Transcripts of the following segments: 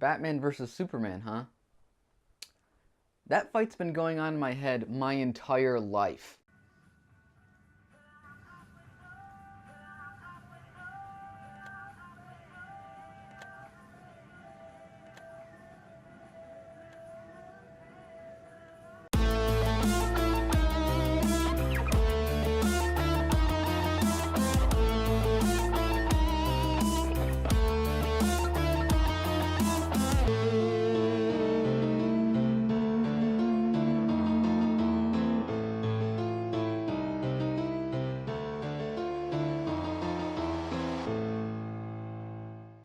Batman versus Superman, huh? That fight's been going on in my head my entire life.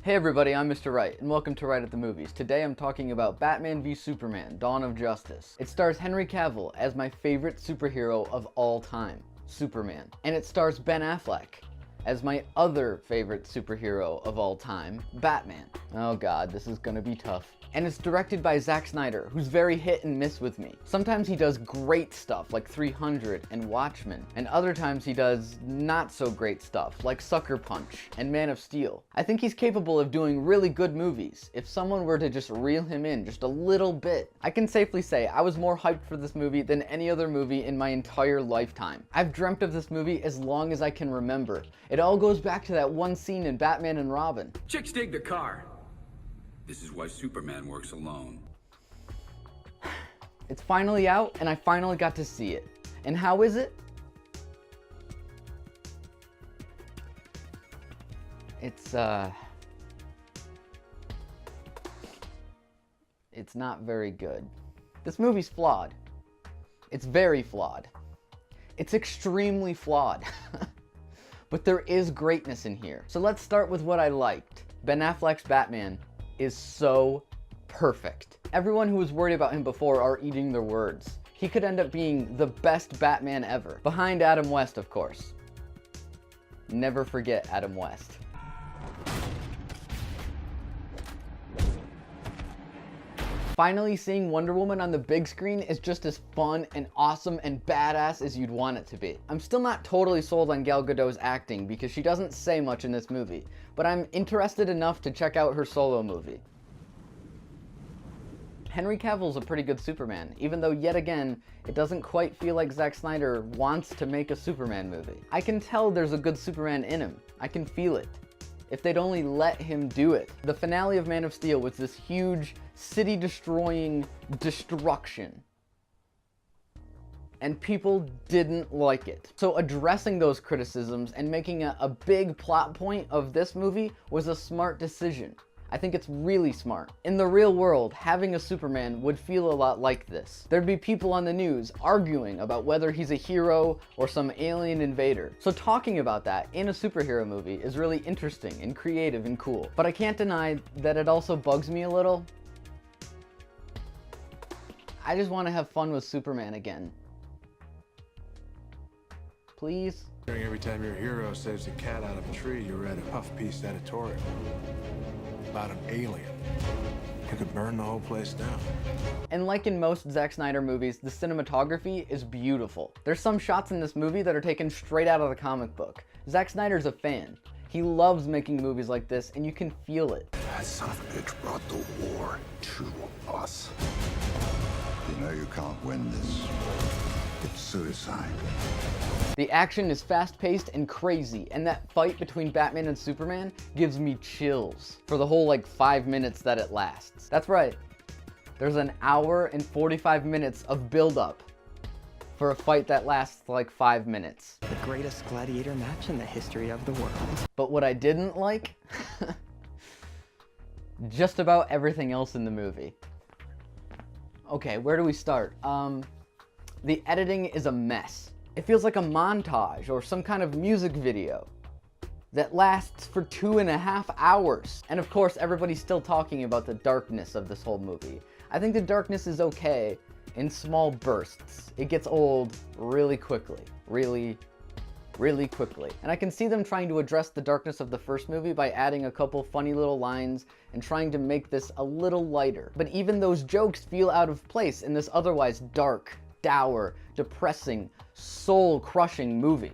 Hey everybody, I'm Mr. Wright, and welcome to Wright at the Movies. Today I'm talking about Batman v Superman, Dawn of Justice. It stars Henry Cavill as my favorite superhero of all time, Superman. And it stars Ben Affleck as my other favorite superhero of all time, Batman. Oh god, this is gonna be tough. And it's directed by Zack Snyder, who's very hit and miss with me. Sometimes he does great stuff like 300 and Watchmen, and other times he does not so great stuff like Sucker Punch and Man of Steel. I think he's capable of doing really good movies if someone were to just reel him in just a little bit. I can safely say I was more hyped for this movie than any other movie in my entire lifetime. I've dreamt of this movie as long as I can remember. It all goes back to that one scene in Batman and Robin. Chicks dig the car. This is why Superman works alone. It's finally out, and I finally got to see it. And how is it? It's not very good. This movie's flawed. It's very flawed. It's extremely flawed. But there is greatness in here. So let's start with what I liked. Ben Affleck's Batman is so perfect. Everyone who was worried about him before are eating their words. He could end up being the best Batman ever. Behind Adam West, of course. Never forget Adam West. Finally seeing Wonder Woman on the big screen is just as fun and awesome and badass as you'd want it to be. I'm still not totally sold on Gal Gadot's acting because she doesn't say much in this movie, but I'm interested enough to check out her solo movie. Henry Cavill's a pretty good Superman, even though yet again, it doesn't quite feel like Zack Snyder wants to make a Superman movie. I can tell there's a good Superman in him. I can feel it. If they'd only let him do it. The finale of Man of Steel was this huge, city-destroying destruction. And people didn't like it. So addressing those criticisms and making a big plot point of this movie was a smart decision. I think it's really smart. In the real world, having a Superman would feel a lot like this. There'd be people on the news arguing about whether he's a hero or some alien invader. So talking about that in a superhero movie is really interesting and creative and cool. But I can't deny that it also bugs me a little. I just want to have fun with Superman again. Please? Every time your hero saves a cat out of a tree, you read a puff piece editorial about an alien who could burn the whole place down. And like in most Zack Snyder movies, the cinematography is beautiful. There's some shots in this movie that are taken straight out of the comic book. Zack Snyder's a fan. He loves making movies like this, and you can feel it. That son of a bitch brought the war to us. You know you can't win this. It's suicide. The action is fast-paced and crazy, and that fight between Batman and Superman gives me chills for the whole 5 minutes that it lasts. That's right. There's an hour and 45 minutes of build-up for a fight that lasts 5 minutes. The greatest gladiator match in the history of the world. But what I didn't like? Just about everything else in the movie. Okay, where do we start? The editing is a mess. It feels like a montage or some kind of music video that lasts for 2.5 hours. And of course, everybody's still talking about the darkness of this whole movie. I think the darkness is okay in small bursts. It gets old really quickly. Really quickly. And I can see them trying to address the darkness of the first movie by adding a couple funny little lines and trying to make this a little lighter. But even those jokes feel out of place in this otherwise dark, dour, depressing, soul-crushing movie.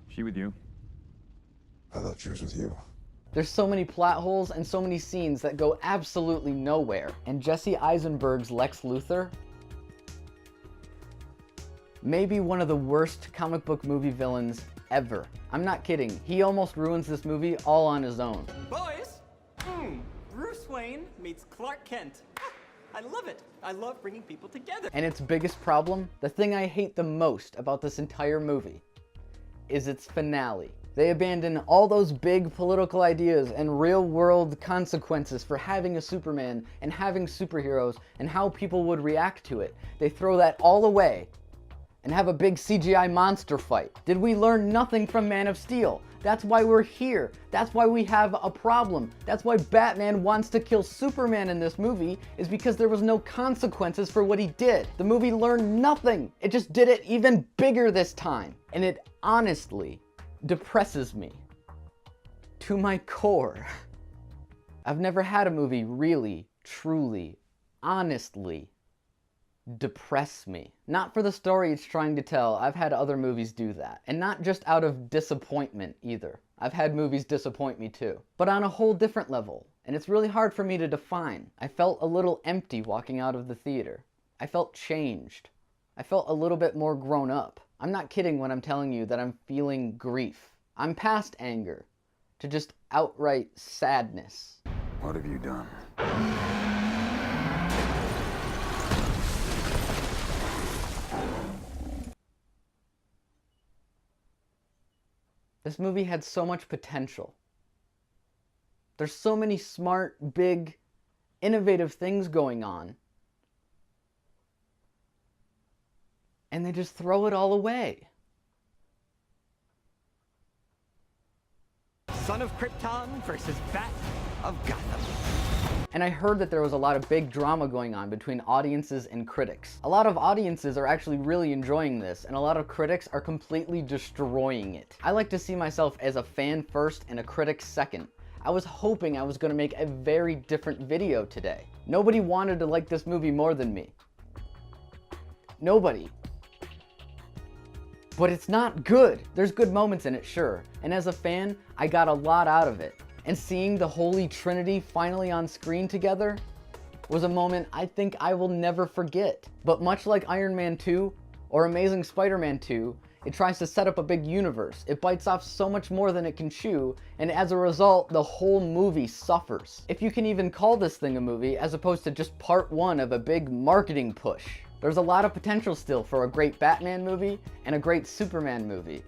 She with you? I thought she was with you. There's so many plot holes and so many scenes that go absolutely nowhere. And Jesse Eisenberg's Lex Luthor, maybe one of the worst comic book movie villains ever. I'm not kidding. He almost ruins this movie all on his own. Boys, Bruce Wayne meets Clark Kent. I love it. I love bringing people together. And its biggest problem, the thing I hate the most about this entire movie, is its finale. They abandon all those big political ideas and real-world consequences for having a Superman and having superheroes and how people would react to it. They throw that all away and have a big CGI monster fight. Did we learn nothing from Man of Steel? That's why we're here. That's why we have a problem. That's why Batman wants to kill Superman in this movie, is because there was no consequences for what he did. The movie learned nothing. It just did it even bigger this time. And it honestly depresses me to my core. I've never had a movie really, truly, honestly depress me. Not for the story it's trying to tell. I've had other movies do that. And not just out of disappointment either. I've had movies disappoint me too. But on a whole different level. And it's really hard for me to define. I felt a little empty walking out of the theater. I felt changed. I felt a little bit more grown up. I'm not kidding when I'm telling you that I'm feeling grief. I'm past anger to just outright sadness. What have you done? This movie had so much potential. There's so many smart, big, innovative things going on. And they just throw it all away. Son of Krypton versus Bat of Gotham. And I heard that there was a lot of big drama going on between audiences and critics. A lot of audiences are actually really enjoying this, and a lot of critics are completely destroying it. I like to see myself as a fan first and a critic second. I was hoping I was going to make a very different video today. Nobody wanted to like this movie more than me. Nobody. But it's not good. There's good moments in it, sure. And as a fan, I got a lot out of it. And seeing the Holy Trinity finally on screen together was a moment I think I will never forget. But much like Iron Man 2 or Amazing Spider-Man 2, it tries to set up a big universe. It bites off so much more than it can chew, and as a result, the whole movie suffers. If you can even call this thing a movie, as opposed to just part one of a big marketing push. There's a lot of potential still for a great Batman movie and a great Superman movie.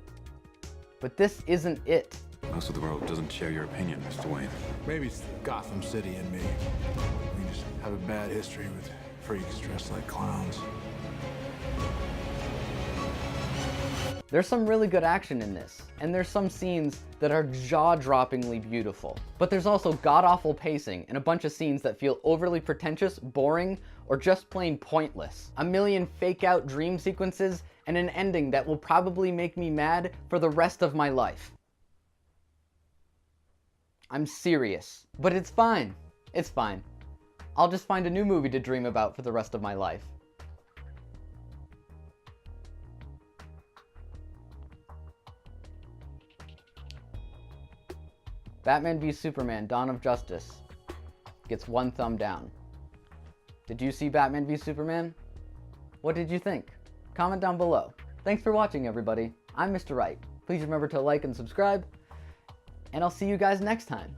But this isn't it. Most of the world doesn't share your opinion, Mr. Wayne. Maybe it's Gotham City and me. We just have a bad history with freaks dressed like clowns. There's some really good action in this, and there's some scenes that are jaw-droppingly beautiful. But there's also god-awful pacing and a bunch of scenes that feel overly pretentious, boring, or just plain pointless. A million fake-out dream sequences and an ending that will probably make me mad for the rest of my life. I'm serious. But it's fine. It's fine. I'll just find a new movie to dream about for the rest of my life. Batman v Superman: Dawn of Justice gets 1 thumb down. Did you see Batman v Superman? What did you think? Comment down below. Thanks for watching, everybody. I'm Mr. Wright. Please remember to like and subscribe, and I'll see you guys next time.